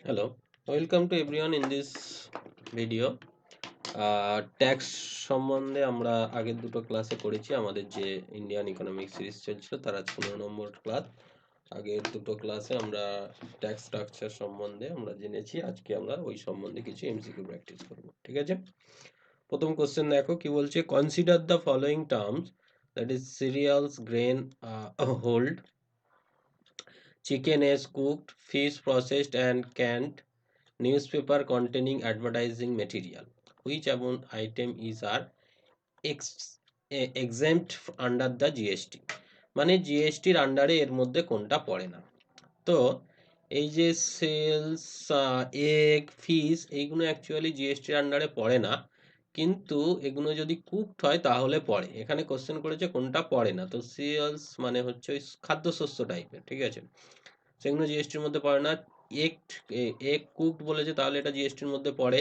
Hello, welcome to everyone in this video. Tax সম্বন্ধে আমরা আগের দুটো ক্লাসে করেছি। আমাদের যে ইন্ডিয়ান ইকোনমিক সিরিজ চলছিল তার আজ 15 নম্বর ক্লাস। আগের দুটো ক্লাসে আমরা ট্যাক্স স্ট্রাকচার সম্বন্ধে আমরা জেনেছি। আজকে আমরা ওই সম্বন্ধে কিছু এমসিকিউ প্র্যাকটিস করব। ঠিক আছে, প্রথম কোশ্চেন দেখো কি বলছে। Consider the following terms, that is serials, grain, hold, chicken is cooked, fish processed and canned, newspaper containing advertising material. Which among item is are exempt under the GST? মানে জিএসটির আন্ডারে এর মধ্যে কোনটা পড়ে না। তো এই যে সেলস, এগ, ফিশ, এইগুলো অ্যাকচুয়ালি জিএসটির আন্ডারে পড়ে না, কিন্তু এগুলো যদি কুকড হয় তাহলে পড়ে। এখানে কোশ্চেন করেছে কোনটা পড়ে না। তো সিরিয়ালস মানে হচ্ছে ওই খাদ্যশস্য টাইপের, ঠিক আছে, সেগুলো জিএসটির মধ্যে পড়ে না। এগ এগ কুকড বলেছে তাহলে এটা জিএসটির মধ্যে পড়ে।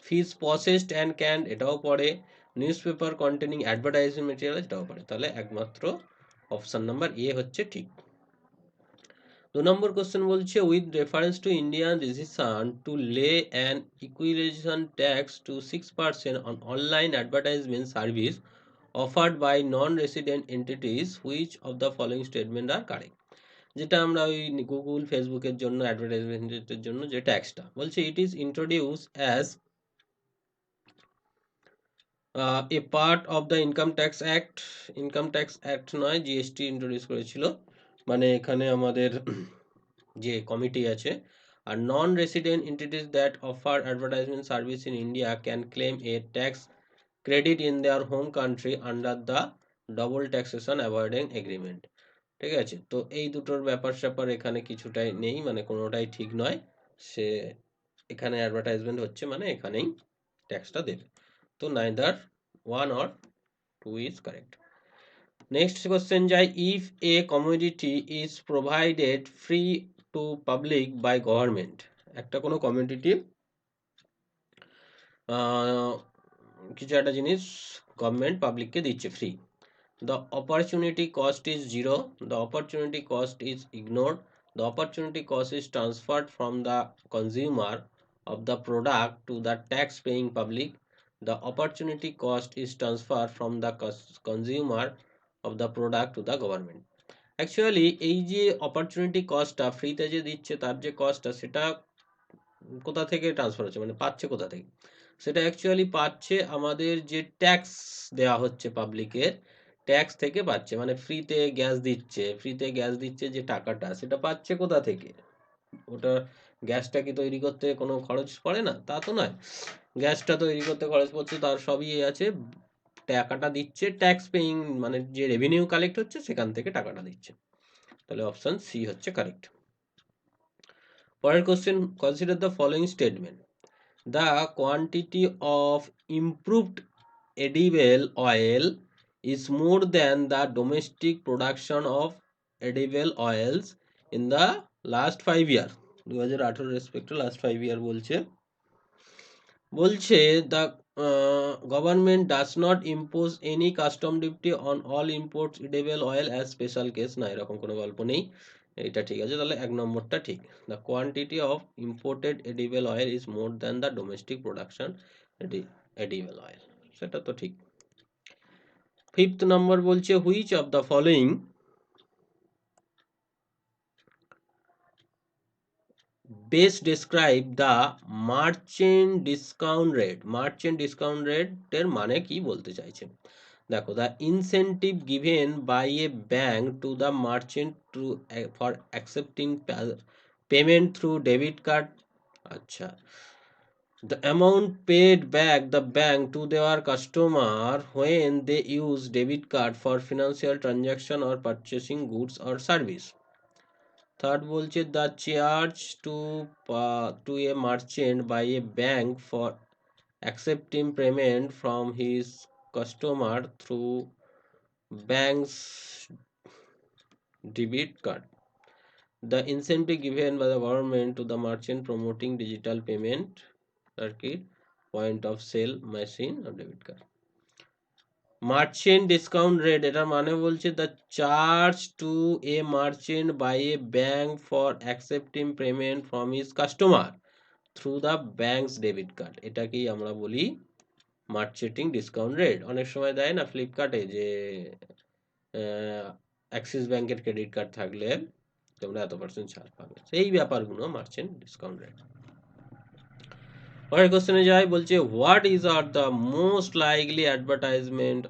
ফিশ প্রসেসড অ্যান্ড ক্যান্ড এটাও পড়ে। নিউজপেপার কন্টেনিং অ্যাডভার্টাইজিং মেটেরিয়াল এটাও পড়ে। তাহলে একমাত্র অপশন নাম্বার এ হচ্ছে ঠিক। 2 নম্বর কোশ্চেন বলছে with reference to Indian decision to lay an equalisation tax to 6% on online advertisement service offered by non resident entities, which of the following statement are correct? যেটা আমরা ওই Google ফেসবুকের জন্য অ্যাডভার্টাইজমেন্টের জন্য যে ট্যাক্সটা বলছে, it is introduce as a part of the income tax act. Income tax act নয়, জিএসটি ইন্ট্রোডিউস করেছিল। মানে এখানে আমাদের যে কমিটি আছে, আর non resident entities that offer advertisement service in India can claim a tax credit in their home country under the double taxation avoiding agreement. ঠিক আছে, তো এই দুটোর ব্যাপার স্যাপার এখানে কিছুটাই নেই, মানে কোনোটাই ঠিক নয়। সে এখানে অ্যাডভার্টাইজমেন্ট হচ্ছে মানে এখানেই ট্যাক্সটা দেবে। তো neither one or two is correct. Next question যাই। If a commodity is provided free to public by government, একটা কোনো কমোডিটি কিছু একটা জিনিস গভর্নমেন্ট পাবলিককে দিচ্ছে free, the opportunity cost is zero, the opportunity cost is ignored, the opportunity cost is transferred from the consumer of the product to the tax paying public, the opportunity cost is transferred from the consumer of the product to the government. Actually এই যে opportunity কস্টটা ফ্রিতে যে দিচ্ছে তার যে কস্টটা, সেটা কোথা থেকে ট্রান্সফার হচ্ছে, মানে পাচ্ছে কোথা থেকে? সেটা অ্যাকচুয়ালি পাচ্ছে আমাদের যে ট্যাক্স দেওয়া হচ্ছে পাবলিকের, ট্যাক্স থেকে পাচ্ছে। মানে ফ্রিতে গ্যাস দিচ্ছে যে টাকাটা, সেটা পাচ্ছে কোথা থেকে? ওটা গ্যাসটা কি তৈরি করতে কোনো খরচ পড়ে না? তা তো নয়। গ্যাসটা তৈরি করতে খরচ পড়ছে, তার সবই আছে। টাকাটা দিচ্ছে ট্যাক্স পেইং, মানে যে রেভিনিউ কালেক্ট হচ্ছে সেখান থেকে টাকাটা দিচ্ছে। তাহলে অপশন সি হচ্ছে কারেক্ট। পরের question, consider the following statement. The quantity of improved edible oil is more than the domestic production of edible oils in the last 5 years. 2018 রেসপেক্টে last 5 ইয়ার বলছে। the government does not impose any custom duty on all imports edible oil as special case, না এরকম কোনো গল্প নেই। এটা ঠিক আছে, তাহলে এক নম্বরটা ঠিক। The quantity of imported edible oil is more than the domestic production edible oil, সেটা তো ঠিক। ফিফথ নম্বর বলছে which of the following best describe the merchant discount rate. Merchant discount রেটের মানে কি বলতে চাইছে? দেখো, the incentive given by a bank to the merchant to for accepting payment through debit card. আচ্ছা, the amount paid back the bank to their customer when they use debit card for financial transaction or purchasing goods or service. Third বলছে the charge to a merchant by a bank for accepting payment from his customer through banks debit card. The incentive given by the government to the merchant promoting digital payment circuit, point of sale machine or debit card. Merchant discount rate, এটার মানে বলছে the charge to a merchant by a bank for accepting payment from his customer through the banks debit card, এটাকেই আমরা বলি মার্চেন্টিং discount rate. অনেক সময় দেয় না ফ্লিপকার্টে যে অ্যাক্সিস ব্যাংকের ক্রেডিট কার্ড থাকলে তোমরা এত% ছাড় পাবে, সেই ব্যাপারগুলো মার্চেন্ট ডিসকাউন্ট রেট। পরের কোশ্চেনে যাই, বলছে what is are the most likely advertisement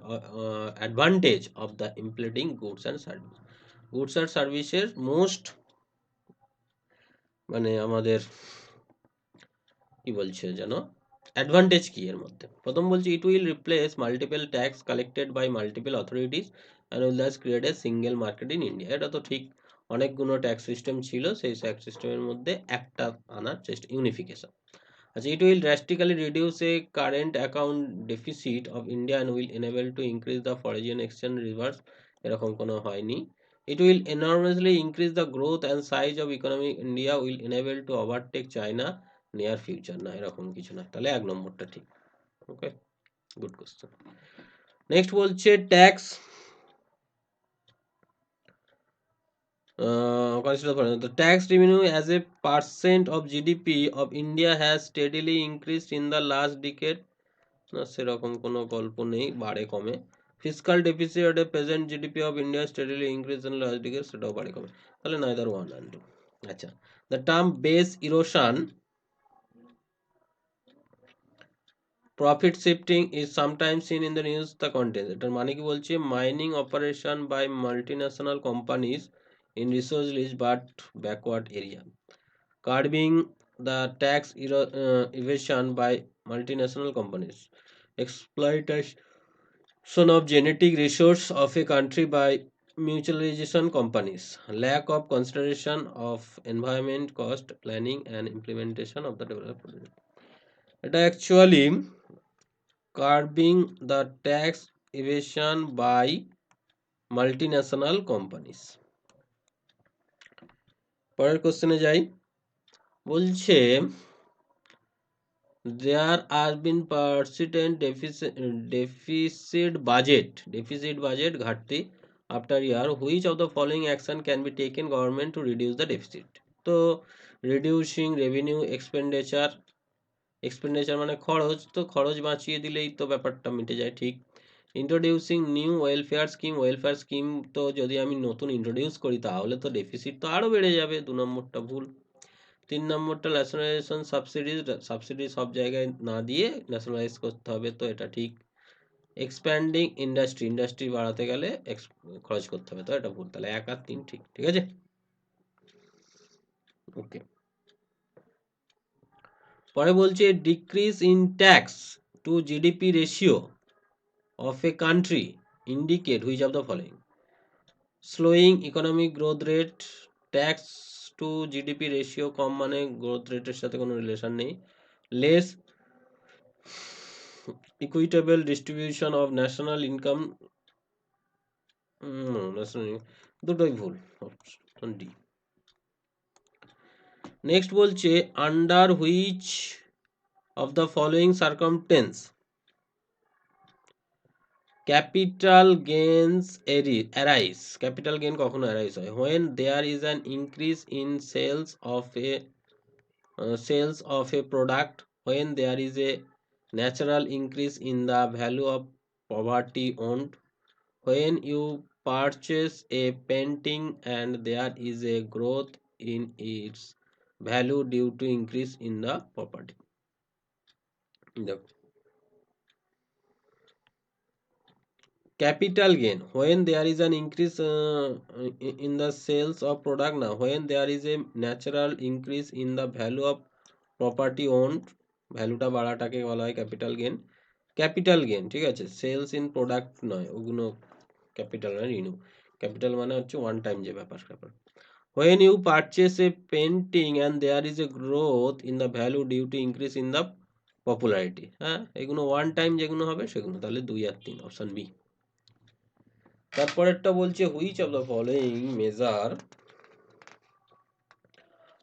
advantage of the implementing goods and service. Goods and সার্ভিসের মোস্ট মানে আমাদের কি বলছে যেন অ্যাডভান্টেজ কি এর মধ্যে। প্রথম বলছে it will replace multiple tax collected by multiple authorities and will thus create a single market in India. এটা তো ঠিক, অনেকগুলো ট্যাক্স সিস্টেম ছিল, সেই ট্যাক্স সিস্টেমের মধ্যে একটা আনার চেষ্টা, ইউনিফিকেশন। আচ্ছা, it will drastically reduce a current account deficit of India and will enable to increase the foreign exchange reserves, এরকম কোনো হয়নি। It will enormously increase the growth and size of economy. India will enable to overtake China near future, না এরকম কিছু না, তাহলে 1 নম্বরটা ঠিক। ওকে, গুড কোশ্চেন। নেক্সট বলছে tax consider for the tax revenue as a percent of GDP of India has steadily increased in the last decade, না সেরকম কোনো গল্প নেই, বাড়ে কমে। Fiscal deficit a present GDP of India steadily increase in last decade, সেটাও বাড়ে কমে, তাহলে নাইদার ওয়ান অ্যান্ড টু। আচ্ছা, the term base erosion profit shifting is sometimes seen in the news the content, এটার মানে কি বলছে mining operation by multinational companies in resource rich but backward area, curbing the tax evasion by multinational companies, exploitation of genetic resource of a country by mutualization companies, lack of consideration of environment, cost planning and implementation of the development project. এটা actually curbing the tax evasion by multinational companies। পরের কোশ্চেনে যাই, বলছে there has been persistent deficit budget ঘাটতি after year, which of the following action can be taken government to reduce the deficit? তো reducing revenue expenditure মানে খরচ, তো খরচ বাঁচিয়ে দিলেই তো ব্যাপারটা মিটে যায়, ঠিক। ইন্ট্রোডিউসিং নিউ ওয়েলফেয়ার স্কিম, তো যদি আমি নতুন ইন্ট্রোডিউস করি তাহলে তো ডেফিসিট তো আরও বেড়ে যাবে, 2 নম্বরটা ভুল। 3 নম্বরটা ন্যাশনালাইজেশন সাবসিডি সব জায়গায় না দিয়ে ন্যাশনালাইজ করতে হবে, তো এটা ঠিক। এক্সপ্যান্ডিং ইন্ডাস্ট্রি বাড়াতে গেলে খরচ করতে হবে, তো এটা ভুল, তাহলে 1 আর 3 ঠিক, ঠিক আছে। ওকে, পরে বলছে decrease in tax to GDP ratio of a country indicate which of the following, slowing economic growth rate, tax to GDP ratio কম মানে গ্রোথ রেটের সাথে কোনো রিলেশন নেই, less equitable distribution of national income, দুটোই ভুল, অপশন ডি। নেক্সট বলছে under which of the following circumstance capital gains arise, capital gain কখনো অ্যারাইজ হয় when there is an increase in sales of a product, when there is a natural increase in the value of property owned, when you purchase a painting and there is a growth in its value due to increase in the property. Capital gain when there is an increase in the sales of product, now when there is a natural increase in the value of property owned, ভ্যালুটা বাড়াটাকে বলা হয় capital gain, ঠিক আছে। Cells in product নয়, ওগুলো capital নয়, renew. Capital মানে হচ্ছে ওয়ান টাইম যে ব্যাপার। when you purchase a painting and there is a growth in the value due to increase in the popularity, হ্যাঁ এগুলো ওয়ান টাইম যেগুলো হবে সেগুলো, তাহলে 2 আর 3 অপশন বি। তারপরেরটা বলছে which of the following measure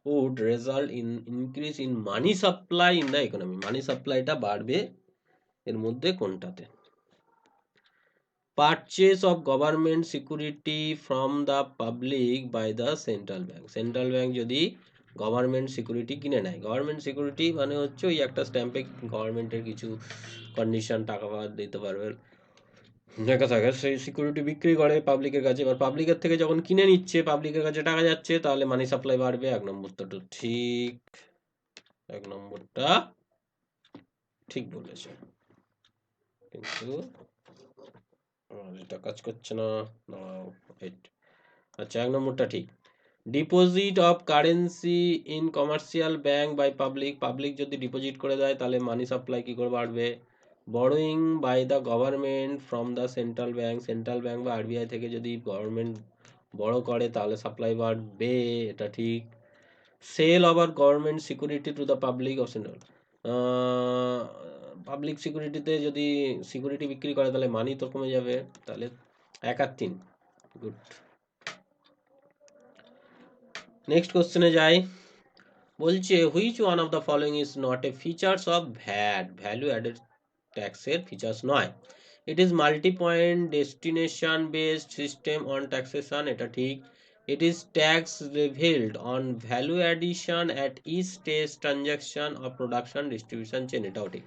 would result in increase in money supply in the economy, money সাপ্লাইটা বাড়বে এর মধ্যে কোনটাতে। Purchase of government security from the public by the central bank. Central bank যদি government security কিনে নেয়, government security মানে হচ্ছে ওই একটা স্ট্যাম্পে গভর্নমেন্টের কিছু কন্ডিশন টাকা দিতে পারবে লেখা থাকে, সেই সিকিউরিটি বিক্রি করে পাবলিকের কাছে। এবার পাবলিকের থেকে যখন কিনে নিচ্ছে, পাবলিকের কাছে টাকা যাচ্ছে, তাহলে মানি সাপ্লাই বাড়বে। 1 নম্বরটা তো ঠিক, 1 নম্বরটা ঠিক বলেছে, কিন্তু এটা কাজ করছে না। আচ্ছা, 1 নম্বরটা ঠিক। Deposit of currency in commercial bank by public, public যদি ডিপোজিট করে দেয় তাহলে মানি সাপ্লাই কি করে বাড়বে? Borrowing by the government from the central bank, central bank বা আরবিআই থেকে যদি গভর্নমেন্ট বড় করে তাহলে সাপ্লাই বাড়বে, এটা ঠিক। Sale over government security to the public of central, public সিকিউরিটিতে যদি সিকিউরিটি বিক্রি করে তাহলে মানি তো কমে যাবে, তাহলে 1 আর 3 গুড। নেক্সট কোশ্চেনে যাই। বলছে which one of the following is not a features of VAT, value added ট্যাক্সের ফিচার্স নয়। It is multi point destination based system on taxation, এটা ঠিক। It is tax revealed on value addition at each stage transaction of production distribution chain, এটাও ঠিক।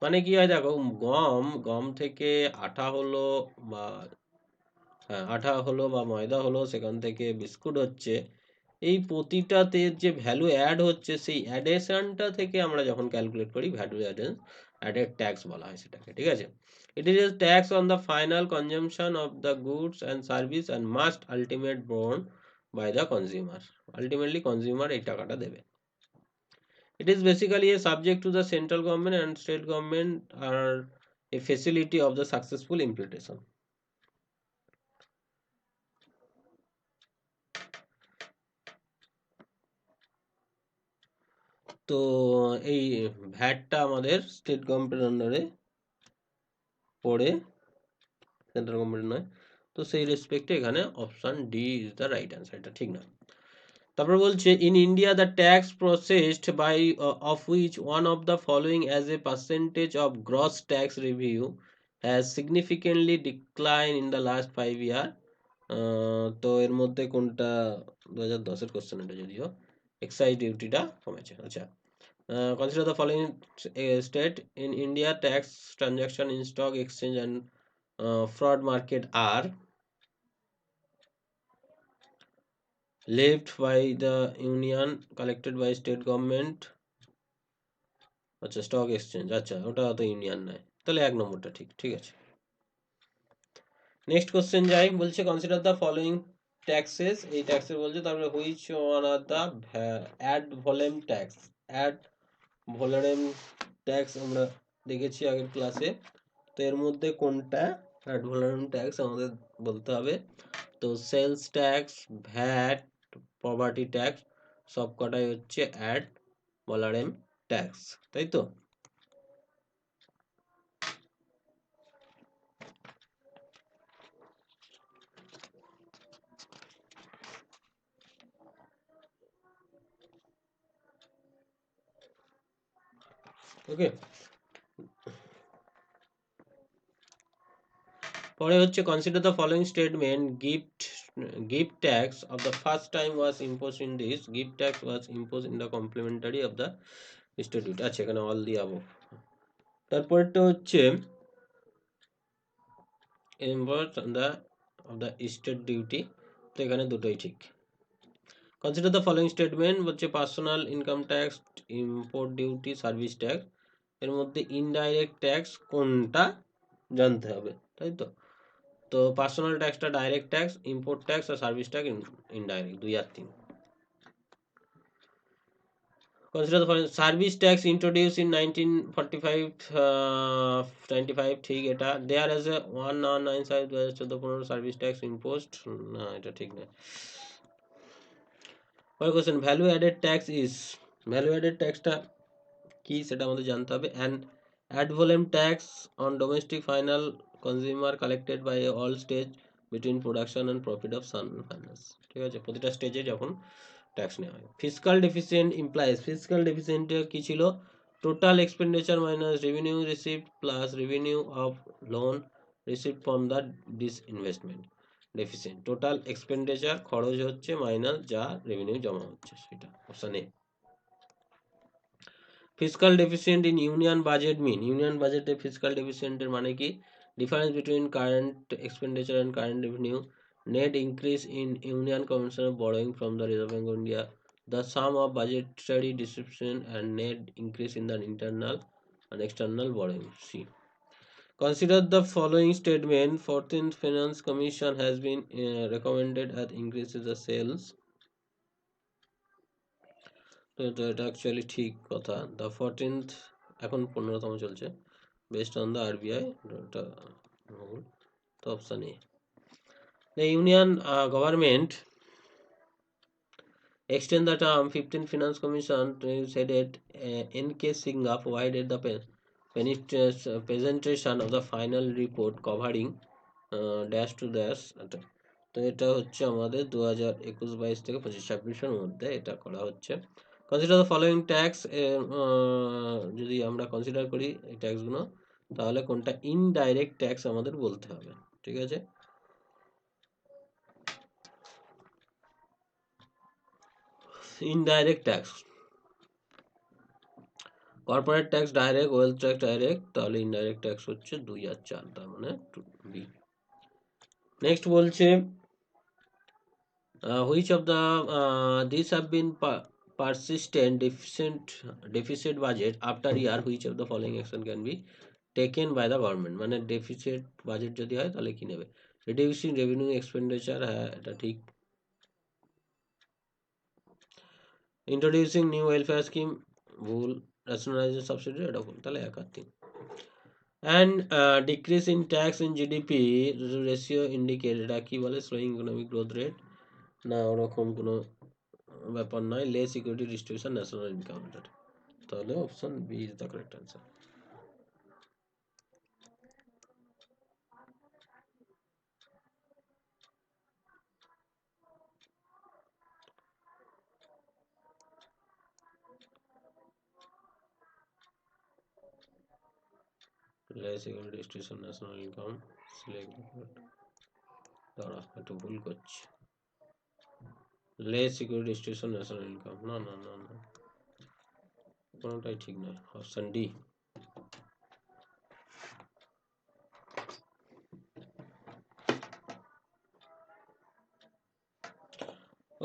মানে কি হয় দেখো, গম গম থেকে আটা হলো বা আটা হলো বা ময়দা হলো, সেখান থেকে বিস্কুট হচ্ছে, এই প্রতিটাতে যে ভ্যালু অ্যাড হচ্ছে, সেই অ্যাডেশনটা থেকে আমরা যখন ক্যালকুলেট করি ভ্যালু অ্যাডেড ট্যাক্স বলা হয় সেটাকে, ঠিক আছে। It is a tax on the final consumption of the goods and service and must ultimate borne by the consumer, ultimately consumer এই টাকাটা দেবে। It is basically a subject to the central government and state government are a facility of the successful implementation. তো এই ভ্যাটটা আমাদের state গভর্নমেন্টের আন্ডারে পড়ে, central government নয়। তো সেই রেসপেক্টে এখানে option D is the right answer, এটা ঠিক না। তারপর বলছে in India the tax processed by of which one of the following as a percentage of gross tax review has significantly decline in the last 5 year. তো এর মধ্যে কোনটা, 2010-এর question এটা যদিও, এক্সাইজ ডিউটিটা কমেছে। আচ্ছা, consider the following state in India tax transaction in stock exchange and fraud market are levied by the union, collected by state government। আচ্ছা, stock exchange, আচ্ছা ওটা তো ইউনিয়ন নয়, তাহলে 1 নম্বরটা ঠিক, ঠিক আছে। নেক্সট কোশ্চেন যাই। বলছে কনসিডার দ্য ফলোইং ট্যাক্সেস, এই ট্যাক্সের বলছে, তারপরে which one are the ad valorem tax, ad valorem tax আমরা দেখেছি আগের ক্লাসে, তো এর মধ্যে কোনটা অ্যাড ভলেম ট্যাক্স আমাদের বলতে হবে। তো sales tax, VAT, property tax সবকটাই হচ্ছে অ্যাড ভলেম ট্যাক্স, তাই তো। ওকে, পরে হচ্ছে consider the following statement, gift tax of the first time was imposed in this, gift tax was imposed in the complementary of the statute। আচ্ছা, এখানে all the above. তারপরটা হচ্ছে imposed on the of the state duty, তো এখানে দুটোই ঠিক। Consider the following statement হচ্ছে personal income tax, import duty, service tax, এর মধ্যে ইনডাইরেক্ট ট্যাক্স কোনটা জানতে হবে, তাই তো। তো পার্সোনাল ট্যাক্সটা ডাইরেক্ট ট্যাক্স, ইম্পোর্ট ট্যাক্স আর সার্ভিস ট্যাক্স ইনডাইরেক্ট, 2 আর 3। Consider the following service tax introduce in 1945, 95 ঠিক এটা। There as a 1995 2014 service tax imposed, না এটা ঠিক না। পরের কোশ্চেন, value added tax is, value added ট্যাক্সটা কি সেটা আমাদের জানতে হবে। And ad valorem tax on domestic final consumer collected by all stage between production and profit of San finance, ঠিক আছে, প্রতিটা স্টেজে যখন ট্যাক্স নেওয়া হয়। ফিসকাল ডেফিসিয়েন্ট ইমপ্লাইজ, ফিসকাল ডেফিসিয়েন্টে কি ছিল, total expenditure minus revenue received plus revenue of loan received from the disinvestment deficit. Total expenditure খরচ হচ্ছে মাইনাস যা রেভিনিউ জমা হচ্ছে সেটা option A. Fiscal deficient in union budget mean, union বাজেটে fiscal ডেফিসিয়েন্টের মানে কি? Difference between current expenditure and current revenue, net increase in union conventional borrowing from the Reserve Bank of India, the sum of budgetary discipline and net increase in the internal and external borrowing. See, consider the following statement: 14th Finance Commission has been recommended as increases the sales. তো এটা actually ঠিক কথা। The 14th এখন 15তম চলছে, based on the RBI, এটা ভুল, তো option A. The union government extend the term 15 Finance Commission said it N.K. Singha provided the presentation of the final report covering dash to dash। তো এটা হচ্ছে আমাদের 2021-22 থেকে 25-26-এর মধ্যে এটা করা হচ্ছে। কনসিডার দ্য ফলোয়িং ট্যাক্স, যদি আমরা কনসিডার করি এই ট্যাক্সগুলো, তাহলে কোনটা ইনডাইরেক্ট ট্যাক্স আমাদের বলতে হবে, ঠিক আছে? Indirect tax, corporate tax direct, wealth tax direct, তাহলে ইনডাইরেক্ট ট্যাক্স হচ্ছে 2 আর 4, তার মানে বি। নেক্সট বলছে which of the this have been persistent deficit budget after year, which of the following action can be taken by the government, মানে deficit budget যদি হয় তাহলে কি নেবে? রিডিউসিং রেভিনিউ এক্সপেন্ডিচার, হ্যাঁ এটা ঠিক। ইন্ট্রোডিউসিং নিউ ওয়েলফেয়ার স্কিম, ভুল। রেশনালাইজেশন সাবসিডি, এটা ভুল, তাহলে 1 আর 3। and decrease in tax in GDP ratio indicate, এটা কি বলে? slowing economic growth rate, না ওরকম কোনো ব্যাপার নয়। less equity distribution national income, তাহলে option B is the correct answer. less equity distribution national income, select দাঁড়া একটু ভুল করছি, less equity distribution national income, না না না না, কোনোটাই ঠিক নয়, অপশন ডি।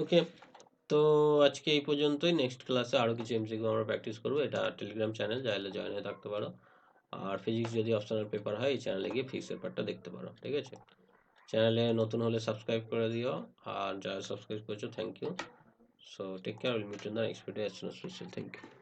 ওকে, তো আজকে এই পর্যন্তই। নেক্সট ক্লাসে আরও কিছু এমসিকিউ আমরা প্র্যাকটিস করবো। এটা টেলিগ্রাম চ্যানেল, চাইলে জয়েন হয়ে থাকতে পারো। আর ফিজিক্স যদি অপশনাল পেপার হয় এই চ্যানেলে গিয়ে ফিক্সের পার্টটা দেখতে পারো, ঠিক আছে? চ্যানেলে নতুন হলে সাবস্ক্রাইব করে দিও, আর যারা সাবস্ক্রাইব করেছো thank you. So take care, will meet in the next video as soon as possible. Thank you.